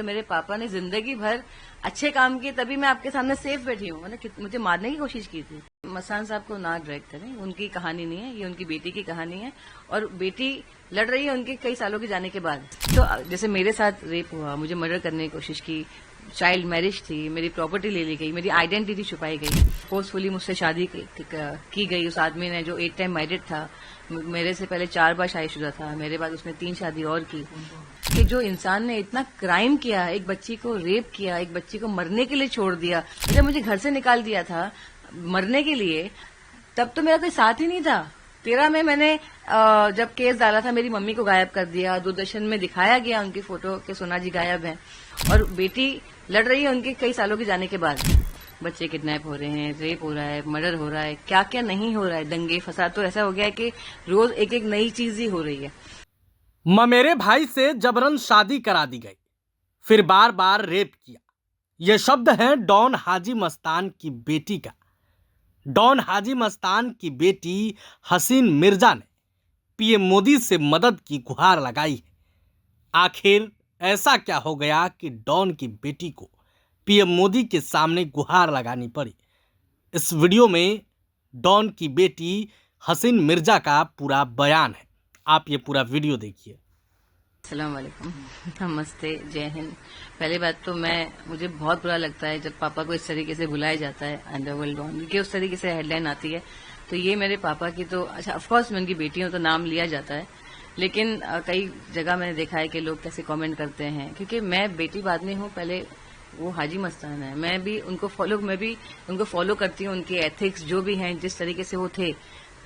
मेरे पापा ने जिंदगी भर अच्छे काम किए तभी मैं आपके सामने सेफ बैठी हूँ। मुझे मारने की कोशिश की थी। मसान साहब को ना ड्रैग करें, उनकी कहानी नहीं है, ये उनकी बेटी की कहानी है और बेटी लड़ रही है उनके कई सालों के जाने के बाद। तो जैसे मेरे साथ रेप हुआ, मुझे मर्डर करने की कोशिश की, चाइल्ड मैरिज थी, मेरी प्रॉपर्टी ले ली गई, मेरी आइडेंटिटी छुपाई गई, फोर्सफुली मुझसे शादी की गई उस आदमी ने जो 8 टाइम मैरिड था। मेरे से पहले 4 बार शादीशुदा था, मेरे बाद उसने 3 शादी और की। कि जो इंसान ने इतना क्राइम किया, एक बच्ची को रेप किया, एक बच्ची को मरने के लिए छोड़ दिया, जब मुझे घर से निकाल दिया था मरने के लिए, तब तो मेरा कोई साथ ही नहीं था। 13 में मैंने जब केस डाला था, मेरी मम्मी को गायब कर दिया, दूरदर्शन में दिखाया गया उनकी फोटो कि सोना जी गायब हैं और बेटी लड़ रही है उनके कई सालों के जाने के बाद। बच्चे किडनैप हो रहे हैं, रेप हो रहा है, मर्डर हो रहा है, क्या क्या नहीं हो रहा है, दंगे फसाद तो ऐसा हो गया है कि रोज एक एक नई चीज ही हो रही है। ममेरे भाई से जबरन शादी करा दी गई, फिर बार बार रेप किया। ये शब्द है डॉन हाजी मस्तान की बेटी का। डॉन हाजी मस्तान की बेटी हसीन मिर्जा ने पीएम मोदी से मदद की गुहार लगाई है। आखिर ऐसा क्या हो गया कि डॉन की बेटी को पीएम मोदी के सामने गुहार लगानी पड़ी? इस वीडियो में डॉन की बेटी हसीन मिर्जा का पूरा बयान है, आप ये पूरा वीडियो देखिए। अस्सलाम वालेकुम, नमस्ते, जय हिंद। पहली बात तो मुझे बहुत बुरा लगता है जब पापा को इस तरीके से बुलाया जाता है अंडरवर्ल्ड डॉन, क्योंकि उस तरीके से हेडलाइन आती है। तो ये मेरे पापा की तो अच्छा, ऑफकोर्स मैं उनकी बेटी हूं तो नाम लिया जाता है, लेकिन कई जगह मैंने देखा है कि लोग कैसे कमेंट करते हैं, क्योंकि मैं बेटी बाद में हूं, पहले वो हाजी मस्तान है। मैं भी उनको फॉलो करती हूँ, उनके एथिक्स जो भी हैं, जिस तरीके से वो थे।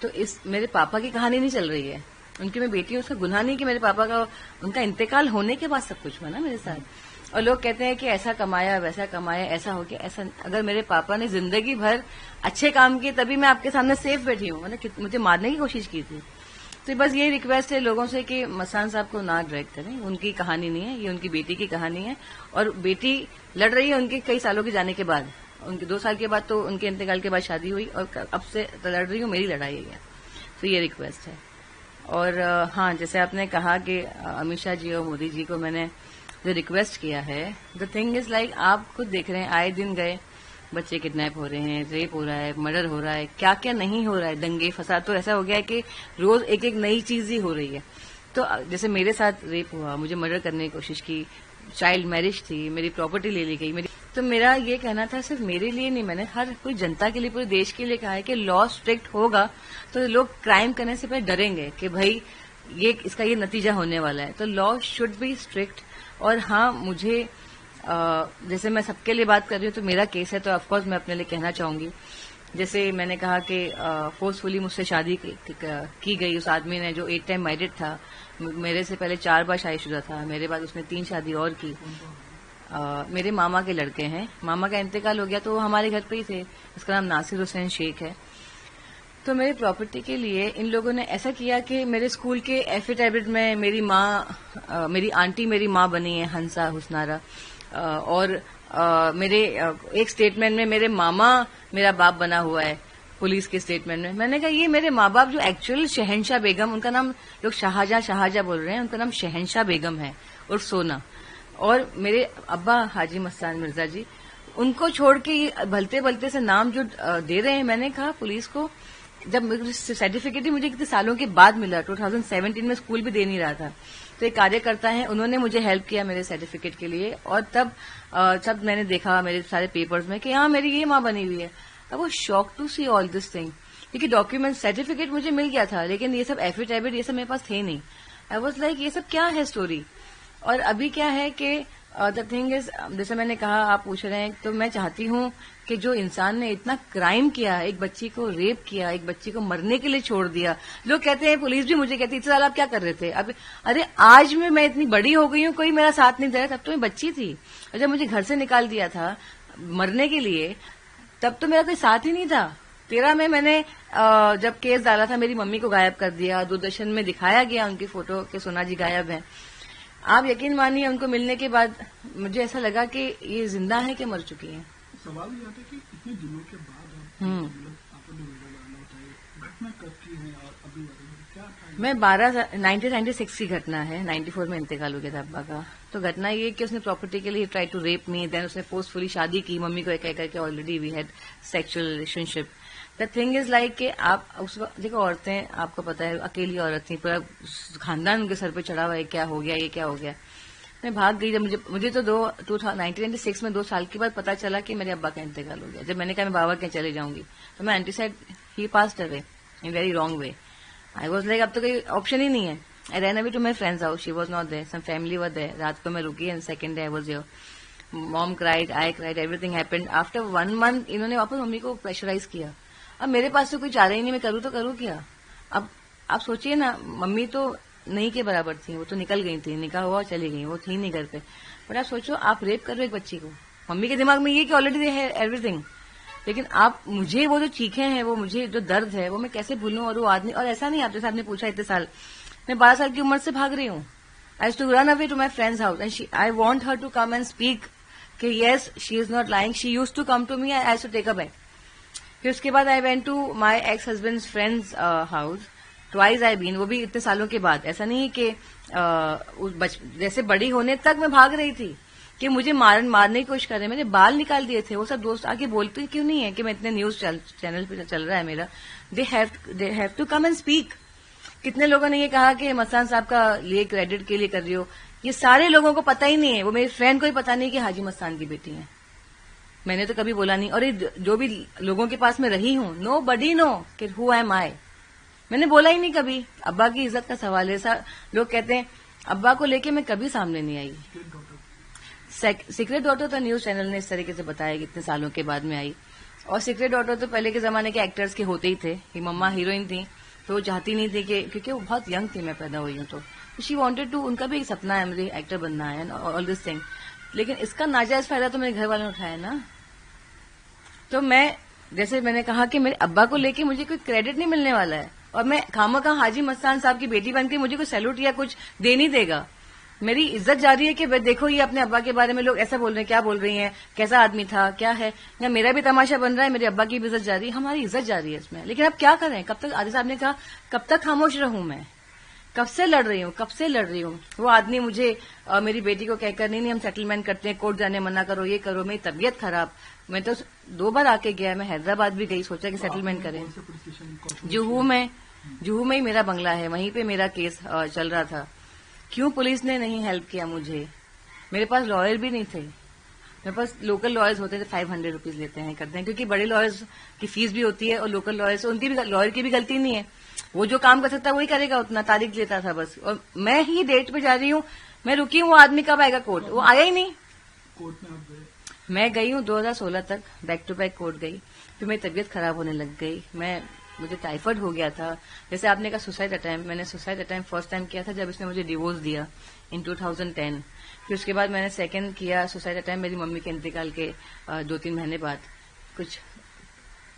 तो इस मेरे पापा की कहानी नहीं चल रही है, उनकी मैं बेटी हूँ, उसका गुनाह नहीं कि मेरे पापा का उनका इंतकाल होने के बाद सब कुछ हुआ ना मेरे साथ। और लोग कहते हैं कि ऐसा कमाया, वैसा कमाया, ऐसा हो गया, ऐसा। अगर मेरे पापा ने जिंदगी भर अच्छे काम किए तभी मैं आपके सामने सेफ बैठी हूँ। मुझे मारने की कोशिश की थी। तो बस ये रिक्वेस्ट है लोगों से कि मसान साहब को ना ड्रैग करें, उनकी कहानी नहीं है, ये उनकी बेटी की कहानी है और बेटी लड़ रही है उनके कई सालों के जाने के बाद। उनके 2 साल के बाद तो उनके इंतकाल के बाद शादी हुई और अब से लड़ रही हूँ, मेरी लड़ाई है। तो ये रिक्वेस्ट है। और हाँ, जैसे आपने कहा कि अमित शाह जी और मोदी जी को मैंने जो रिक्वेस्ट किया है, द थिंग इज लाइक आप खुद देख रहे हैं, आए दिन गए बच्चे किडनैप हो रहे हैं, रेप हो रहा है, मर्डर हो रहा है, क्या क्या नहीं हो रहा है, दंगे फसाद तो ऐसा हो गया है कि रोज एक एक नई चीज ही हो रही है। तो जैसे मेरे साथ रेप हुआ, मुझे मर्डर करने की कोशिश की, चाइल्ड मैरिज थी, मेरी प्रॉपर्टी ले ली गई। तो मेरा ये कहना था, सिर्फ मेरे लिए नहीं, मैंने हर कोई जनता के लिए, पूरे देश के लिए कहा है कि लॉ स्ट्रिक्ट होगा तो लोग क्राइम करने से पहले डरेंगे कि भाई इसका ये नतीजा होने वाला है। तो लॉ शुड बी स्ट्रिक्ट। और हाँ, मुझे जैसे मैं सबके लिए बात कर रही हूँ, तो मेरा केस है तो ऑफकोर्स मैं अपने लिए कहना चाहूंगी। जैसे मैंने कहा कि फोर्सफुली मुझसे शादी की गई उस आदमी ने जो 8 टाइम मैरिड था। मेरे से पहले 4 बार शादीशुदा था, मेरे बाद उसने 3 शादी और की। मेरे मामा के लड़के हैं, मामा का इंतकाल हो गया तो वो हमारे घर पे ही थे। उसका नाम नासिर हुसैन शेख है। तो मेरी प्रॉपर्टी के लिए इन लोगों ने ऐसा किया कि मेरे स्कूल के एफिडेविट में मेरी आंटी मेरी माँ बनी है, हंसा हुसनारा, और मेरे एक स्टेटमेंट में मेरे मामा मेरा बाप बना हुआ है पुलिस के स्टेटमेंट में। मैंने कहा ये मेरे माँ बाप जो एक्चुअल शहनशाह बेगम, उनका नाम लोग शाहजहां बोल रहे हैं, उनका नाम शहनशाह बेगम है और सोना, और मेरे अब्बा हाजी मस्तान मिर्जा जी, उनको छोड़ के भलते भलते से नाम जो दे रहे हैं। मैंने कहा पुलिस को, जब सर्टिफिकेट ही मुझे कितने सालों के बाद मिला, 2017 में, स्कूल भी दे नहीं रहा था, तो एक कार्यकर्ता है, उन्होंने मुझे हेल्प किया मेरे सर्टिफिकेट के लिए। और तब जब मैंने देखा मेरे सारे पेपर्स में कि हाँ मेरी ये माँ बनी हुई है, I was shocked to see all this thing. क्योंकि डॉक्यूमेंट सर्टिफिकेट मुझे मिल गया था, लेकिन ये सब एफिडेविट ये सब मेरे पास थे नहीं। आई वाज लाइक ये सब क्या है स्टोरी। और अभी क्या है कि द थिंग इज, जैसे मैंने कहा, आप पूछ रहे हैं, तो मैं चाहती हूँ कि जो इंसान ने इतना क्राइम किया, एक बच्ची को रेप किया, एक बच्ची को मरने के लिए छोड़ दिया। लोग कहते हैं, पुलिस भी मुझे कहती है, इतने साल आप क्या कर रहे थे? अब अरे आज मैं इतनी बड़ी हो गई हूँ, कोई मेरा साथ नहीं दे रहा, तब तो मैं बच्ची थी। और जब मुझे घर से निकाल दिया था मरने के लिए, तब तो मेरा कोई साथ ही नहीं था। 13 में मैंने जब केस डाला था, मेरी मम्मी को गायब कर दिया, दूरदर्शन में दिखाया गया उनकी फोटो कि सोना जी गायब हैं। आप यकीन मानिए, उनको मिलने के बाद मुझे ऐसा लगा कि ये जिंदा है कि मर चुकी है। सवाल ये आता है कि इतने दिनों के बाद आपने वीडियो डालना होता है, घटना कब की है और अभी मैं 1996 की घटना है, 94 में इंतकाल हो गया था अब्बा का। तो घटना ये कि उसने प्रॉपर्टी के लिए try to rape me, then उसने फोर्सफुली शादी की, मम्मी को कह करके already we had sexual relationship. The thing is like कि आप उस वक्त देखो, औरतें आपको पता है अकेली औरत थी, पूरा खानदान उनके सर पे चढ़ा हुआ है, क्या हो गया, ये क्या हो गया। मैं भाग गई। जब मुझे तो 1996 में 2 साल के बाद पता चला कि मेरे अब्बा का इंतकाल हो गया। जब मैंने कहा मैं बाबा के चले जाऊंगी, तो मैं आंटी साइड ही passed away in very wrong way. I was like अब तो कोई ऑप्शन ही नहीं है। I ran away to my friends house, she was not there, some family were there. रात को मैं रुकी and second day I was here. Mom cried, I cried, everything happened. After 1 month इन्होंने वापस मम्मी को प्रेशराइज किया। अब मेरे पास तो कोई चारा ही नहीं, मैं करूँ तो करूँ क्या। अब आप सोचिए ना, मम्मी तो नहीं के बराबर थी, वो तो निकल गई थी, निकाह हुआ चली गई, वो थी नहीं घर पे। बट आप सोचो, आप रेप कर रहे हो एक बच्ची को। मम्मी के दिमाग में ये कि ऑलरेडी दे है एवरीथिंग, लेकिन आप मुझे वो जो चीखें हैं, वो मुझे जो दर्द है, वो मैं कैसे भूलूं। और वो आदमी, और ऐसा नहीं, आप जैसे आपने पूछा इतने साल, मैं 12 साल की उम्र से भाग रही हूँ। I used to run away to my friends house and I want her to come and speak कि yes she is not lying, she used to come to me, I used to take a back. फिर उसके बाद I went to my ex husband friends house, twice I been, वो भी इतने सालों के बाद। ऐसा नहीं कि जैसे बड़ी होने तक मैं भाग रही थी कि मुझे मारने की कोशिश कर रहे, मैंने बाल निकाल दिए थे। वो सब दोस्त आके बोलते क्यों नहीं है कि मैं इतने न्यूज चैनल पे चल रहा है मेरा, they have to come and speak. कितने लोगों ने ये कहा कि मस्तान साहब का लिए क्रेडिट के लिए कर रही हो, ये सारे लोगों को पता ही नहीं है। वो मेरी फ्रेंड को ही पता नहीं कि हाजी मस्तान की बेटी है। मैंने तो कभी बोला नहीं, और जो भी लोगों के पास में रही हूं, नो बडी नो कि हु एम आई, मैंने बोला ही नहीं कभी। अब्बा की इज्जत का सवाल है। लोग कहते हैं अब्बा को लेके मैं कभी सामने नहीं आई। सीक्रेट डॉटर तो न्यूज चैनल ने इस तरीके से बताया कि इतने सालों के बाद में आई। और सीक्रेट डॉटर तो पहले के जमाने के एक्टर्स के होते ही थे कि मम्मा हीरोइन थी, तो वो चाहती नहीं थी कि, क्योंकि वो बहुत यंग थी, मैं पैदा हुई हूं तो शी वांटेड टू, उनका भी एक सपना है मुझे एक्टर बनना है ऑल दिस थिंग। लेकिन इसका नाजायज फायदा तो मेरे घर वालों ने उठाया ना। तो मैं, जैसे मैंने कहा कि मेरे अब्बा को लेके मुझे कोई क्रेडिट नहीं मिलने वाला है, और मैं खामखा हाजी मस्तान साहब की बेटी बनकर मुझे कोई सैल्यूट या कुछ दे नहीं देगा। मेरी इज्जत जा रही है कि देखो ये अपने अब्बा के बारे में लोग ऐसा बोल रहे हैं, क्या बोल रही हैं, कैसा आदमी था, क्या है, या मेरा भी तमाशा बन रहा है, मेरे अब्बा की भी इज्जत जा रही है, हमारी इज्जत जा रही है इसमें। लेकिन अब क्या करें, कब तक, आदि साहब ने कहा कब तक खामोश रहूं मैं, कब से लड़ रही हूँ। वो आदमी मुझे मेरी बेटी को कहकर नहीं हम सेटलमेंट करते हैं, कोर्ट जाने मना करो, ये करो, मेरी तबीयत खराब। मैं तो 2 बार आके गया, मैं हैदराबाद भी गई, सोचा कि सेटलमेंट करें। जुहू में ही मेरा बंगला है, वहीं पे मेरा केस चल रहा था। क्यों पुलिस ने नहीं हेल्प किया मुझे। मेरे पास लॉयर भी नहीं थे, मेरे पास लोकल लॉयर्स होते थे, 500 रुपीज लेते हैं, करते हैं, क्योंकि बड़े लॉयर्स की फीस भी होती है और लोकल लॉयर्स, उनकी भी, लॉयर की भी गलती नहीं है, वो जो काम कर सकता है वही करेगा, उतना तारीख लेता था बस। और मैं ही डेट पे जा रही हूँ, मैं रुकी हूँ, वो आदमी कब आएगा कोर्ट, वो आया ही नहीं। कोर्ट में आप गए? मैं गई हूँ 2016 तक, बैक टू बैक कोर्ट गई, फिर मेरी तबीयत खराब होने लग गई, मुझे टाइफाइड हो गया था। जैसे आपने कहा सुसाइड अटेम्प्ट, मैंने सुसाइड अटेम्प्ट फर्स्ट टाइम किया था जब इसने मुझे डिवोर्स दिया इन 2010। फिर उसके बाद मैंने सेकंड किया सुसाइड अटेम्प्ट मेरी मम्मी के इंतकाल के 2-3 महीने बाद। कुछ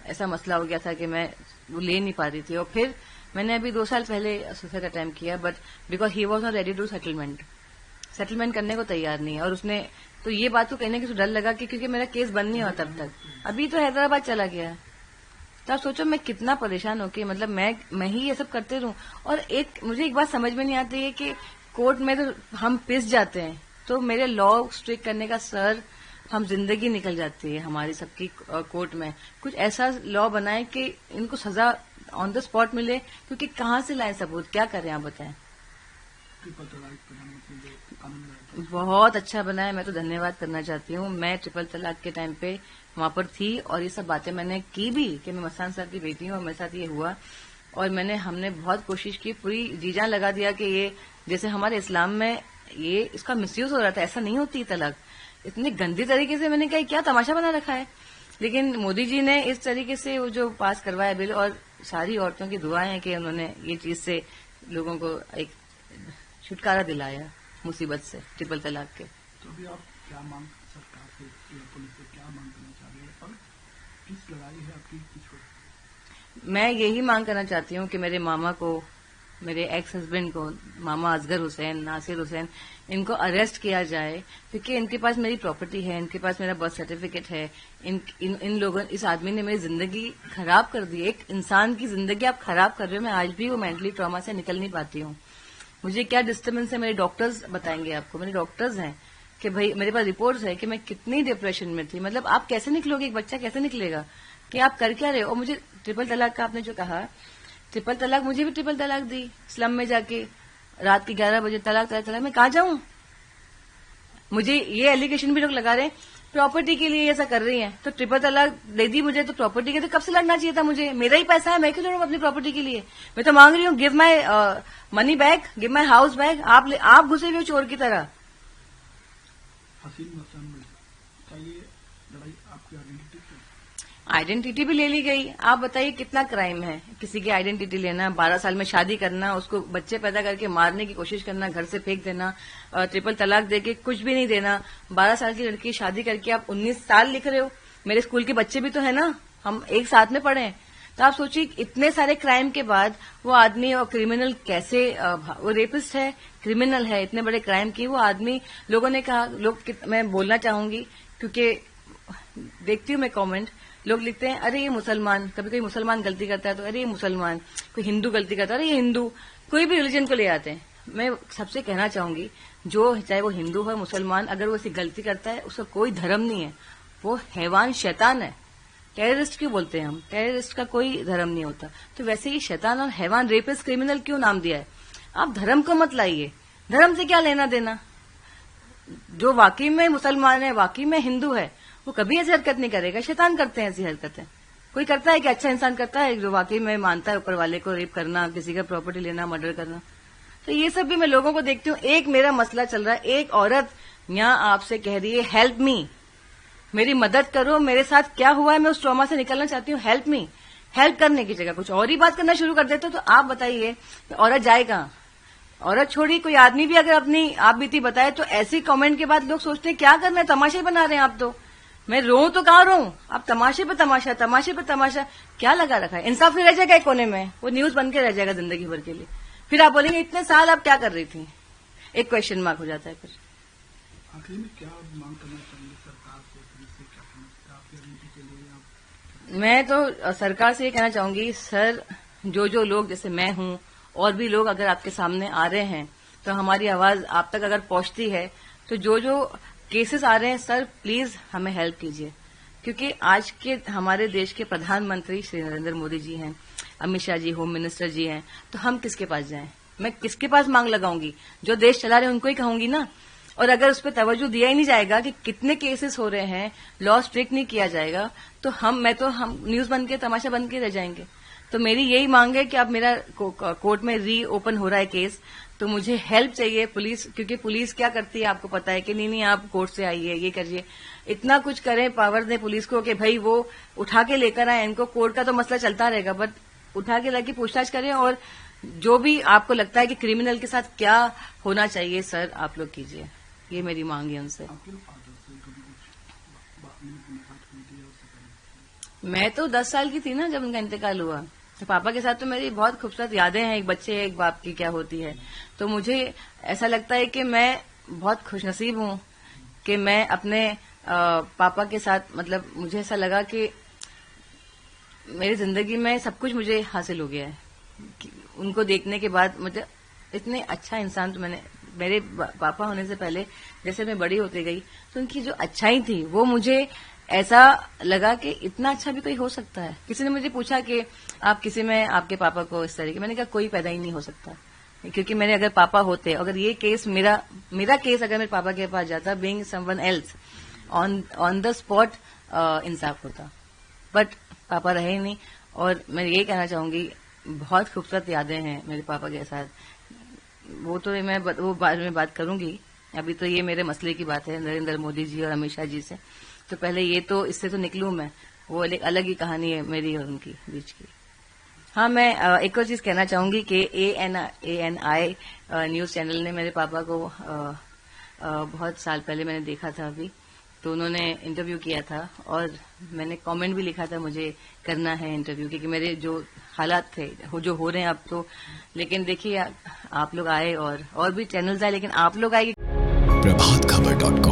ऐसा मसला हो गया था कि मैं वो ले नहीं पा रही थी, और फिर मैंने अभी 2 साल पहले सुसाइड अटेम्प्ट किया, but because he was not ready to settlement करने को तैयार नहीं है। और उसने तो ये बात तो कहने की डर लगा कि क्योंकि मेरा केस बंद नहीं हुआ तब तक, अभी तो हैदराबाद चला गया। तो आप सोचो मैं कितना परेशान हो के, मतलब मैं ही ये सब करते रहूं। और मुझे एक बात समझ में नहीं आती है कि कोर्ट में तो हम पिस जाते हैं, तो मेरे लॉ स्ट्रिक्ट करने का सर, हम जिंदगी निकल जाती है हमारी सबकी कोर्ट में। कुछ ऐसा लॉ बनाए कि इनको सजा ऑन द स्पॉट मिले, क्योंकि कहाँ से लाए सबूत, क्या करें आप बताएं। बहुत अच्छा बना है, मैं तो धन्यवाद करना चाहती हूँ। मैं ट्रिपल तलाक के टाइम पे वहां पर थी और ये सब बातें मैंने की भी कि मैं मस्तान साहब की बेटी हूँ और मेरे साथ ये हुआ। और हमने बहुत कोशिश की, पूरी जी जान लगा दिया कि ये जैसे हमारे इस्लाम में ये इसका मिसयूज हो रहा था, ऐसा नहीं होती तलाक इतनी गंदी तरीके से। मैंने कहा क्या तमाशा बना रखा है। लेकिन मोदी जी ने इस तरीके से वो जो पास करवाया बिल, और सारी औरतों की दुआएं हैं कि उन्होंने ये चीज से लोगों को एक छुटकारा दिलाया मुसीबत से, ट्रिपल तलाक के। तो अभी आप क्या मांग सरकार से या पुलिस से क्या मांग करना चाह रहे हैं, और किस लड़ाई है आपकी? मैं यही मांग करना चाहती हूँ कि मेरे मामा को मेरे एक्स हस्बैंड को, मामा असगर हुसैन, नासिर हुसैन, इनको अरेस्ट किया जाए, क्योंकि इनके पास मेरी प्रॉपर्टी है, इनके पास मेरा बर्थ सर्टिफिकेट है। इन लोगों, इस आदमी ने मेरी जिंदगी खराब कर दी। एक इंसान की जिंदगी आप खराब कर रहे हो। मैं आज भी वो मेंटली ट्रॉमा से निकल नहीं पाती हूँ। मुझे क्या डिस्टर्बेंस है मेरे डॉक्टर्स बताएंगे आपको। मेरे डॉक्टर्स हैं कि भाई मेरे पास रिपोर्ट्स है कि मैं कितनी डिप्रेशन में थी। मतलब आप कैसे निकलोगे, एक बच्चा कैसे निकलेगा कि आप कर क्या रहे हो। और मुझे ट्रिपल तलाक का आपने जो कहा, ट्रिपल तलाक, मुझे भी ट्रिपल तलाक दी स्लम में जाके रात के 11 बजे। तलाक मैं कहाँ जाऊं। मुझे ये एलिगेशन भी लोग लगा रहे हैं प्रॉपर्टी के लिए ऐसा कर रही हैं, तो ट्रिपल तलाक दे दी मुझे तो प्रॉपर्टी के तो कब से लड़ना चाहिए था मुझे। मेरा ही पैसा है, मैं क्यों लड़ूं अपनी प्रॉपर्टी के लिए। मैं तो मांग रही हूँ give my money back, give my house back. आप घुसे हुए हो चोर की तरह। हसीन मस्तान में चाहिए लड़ाई आपकी आइडेंटिटी से। आइडेंटिटी भी ले ली गई। आप बताइए कितना क्राइम है किसी की आइडेंटिटी लेना, 12 साल में शादी करना, उसको बच्चे पैदा करके मारने की कोशिश करना, घर से फेंक देना, ट्रिपल तलाक देके कुछ भी नहीं देना। 12 साल की लड़की शादी करके आप 19 साल लिख रहे हो। मेरे स्कूल के बच्चे भी तो है ना, हम एक साथ में पढ़े हैं। तो आप सोचिए इतने सारे क्राइम के बाद वो आदमी और क्रिमिनल कैसे, वो रेपिस्ट है, क्रिमिनल है, इतने बड़े क्राइम की वो आदमी। लोगों ने कहा, मैं बोलना चाहूंगी क्योंकि देखती हूँ मैं कमेंट, लोग लिखते हैं अरे ये मुसलमान, कभी कोई मुसलमान गलती करता है तो अरे ये मुसलमान, कोई हिंदू गलती करता है अरे ये हिंदू, कोई भी रिलीजन को ले आते हैं। मैं सबसे कहना चाहूंगी जो चाहे वो हिंदू हो मुसलमान, अगर वो ऐसी गलती करता है उसका कोई धर्म नहीं है, वो हैवान शैतान है। टेररिस्ट क्यों बोलते हैं हम, टेररिस्ट का कोई धर्म नहीं होता। तो वैसे ही शैतान और हैवान, रेपिस्ट, क्रिमिनल क्यों नाम दिया है। आप धर्म को मत लाइए, धर्म से क्या लेना देना। जो वाकई में मुसलमान है, वाकई में हिंदू है, वो कभी ऐसी हरकत नहीं करेगा। शैतान करते हैं ऐसी हरकतें। कोई करता है कि अच्छा इंसान करता है जो वाकई में मानता है ऊपर वाले को, रेप करना, किसी का प्रॉपर्टी लेना, मर्डर करना। तो ये सब भी मैं लोगों को देखती हूँ। एक मेरा मसला चल रहा है, एक औरत यहाँ आपसे कह रही है हेल्प मी, मेरी मदद करो, मेरे साथ क्या हुआ है, मैं उस ट्रॉमा से निकलना चाहती हूँ, हेल्प मी। हेल्प करने की जगह कुछ और ही बात करना शुरू कर देते हो। तो आप बताइए औरत जाए कहाँ। औरत छोड़ी, कोई आदमी भी अगर अपनी आप बीती बताए तो ऐसी कमेंट के बाद लोग सोचते हैं क्या करना है, तमाशे बना रहे हैं आप। तो मैं रोऊं तो कहाँ रोऊं, आप तमाशे पे तमाशा, तमाशे पे तमाशा क्या लगा रखा है। इंसाफ नहीं रह जाएगा एक कोने में, वो न्यूज बन के रह जाएगा जिंदगी भर के लिए। फिर आप बोलेंगे इतने साल आप क्या कर रही थी, एक क्वेश्चन मार्क हो जाता है। फिर आखिर में क्या मांग करना चाहिए सरकार से, पुलिस से, क्या समझता है आपकी आइडेंटिटी के लिए आप? मैं तो सरकार से ये कहना चाहूंगी, सर जो लोग जैसे मैं हूं और भी लोग अगर आपके सामने आ रहे हैं तो हमारी आवाज आप तक अगर पहुंचती है, तो जो केसेस आ रहे हैं सर प्लीज हमें हेल्प कीजिए। क्योंकि आज के हमारे देश के प्रधानमंत्री श्री नरेंद्र मोदी जी हैं, अमित शाह जी होम मिनिस्टर जी हैं, तो हम किसके पास जाएं। मैं किसके पास मांग लगाऊंगी, जो देश चला रहे हैं उनको ही कहूंगी ना। और अगर उस पर तवज्जो दिया ही नहीं जाएगा कि कितने केसेस हो रहे हैं, लॉ स्ट्रिक्ट नहीं किया जाएगा, तो हम न्यूज बन के तमाशा बन के रह जाएंगे। तो मेरी यही मांग है कि अब मेरा कोर्ट में री ओपन हो रहा है केस, तो मुझे हेल्प चाहिए पुलिस। क्योंकि पुलिस क्या करती है आपको पता है कि नहीं आप कोर्ट से आइए, ये करिए, इतना कुछ करें, पावर दें पुलिस को कि भाई वो उठा के लेकर आए इनको। कोर्ट का तो मसला चलता रहेगा, बट उठा के लाके पूछताछ करें। और जो भी आपको लगता है कि क्रिमिनल के साथ क्या होना चाहिए सर, आप लोग कीजिए। ये मेरी मांग है उनसे। मैं तो 10 साल की थी ना जब उनका इंतकाल हुआ। तो पापा के साथ तो मेरी बहुत खूबसूरत यादें हैं, एक बच्चे एक बाप की क्या होती है। तो मुझे ऐसा लगता है कि मैं बहुत खुशनसीब हूं कि मैं अपने पापा के साथ, मतलब मुझे ऐसा लगा कि मेरी जिंदगी में सब कुछ मुझे हासिल हो गया है। उनको देखने के बाद मुझे इतने अच्छा इंसान, तो मेरे पापा होने से पहले जैसे मैं बड़ी होती गई तो उनकी जो अच्छाई थी वो मुझे ऐसा लगा कि इतना अच्छा भी कोई हो सकता है। किसी ने मुझे पूछा कि आप किसी में आपके पापा को इस तरीके, मैंने कहा कोई पैदा ही नहीं हो सकता। क्योंकि मेरे अगर पापा होते, अगर ये केस मेरा केस अगर मेरे पापा के पास जाता, being someone else, on the spot इंसाफ होता। बट पापा रहे ही नहीं। और मैं ये कहना चाहूंगी बहुत खूबसूरत यादें हैं मेरे पापा के साथ। वो तो मैं वो बाद में बात करूंगी, अभी तो ये मेरे मसले की बात है नरेंद्र मोदी जी और अमित शाह जी से। तो पहले ये तो इससे तो निकलूं मैं, वो एक अलग ही कहानी है मेरी और उनकी बीच की। हाँ, मैं एक और चीज कहना चाहूंगी कि ANI न्यूज चैनल ने मेरे पापा को बहुत साल पहले मैंने देखा था अभी, तो उन्होंने इंटरव्यू किया था और मैंने कमेंट भी लिखा था मुझे करना है इंटरव्यू, क्योंकि मेरे जो हालात थे जो हो रहे हैं अब तो। लेकिन देखिए आप लोग आए और भी चैनल्स आए, लेकिन आप लोग आए। प्रभातखबर.com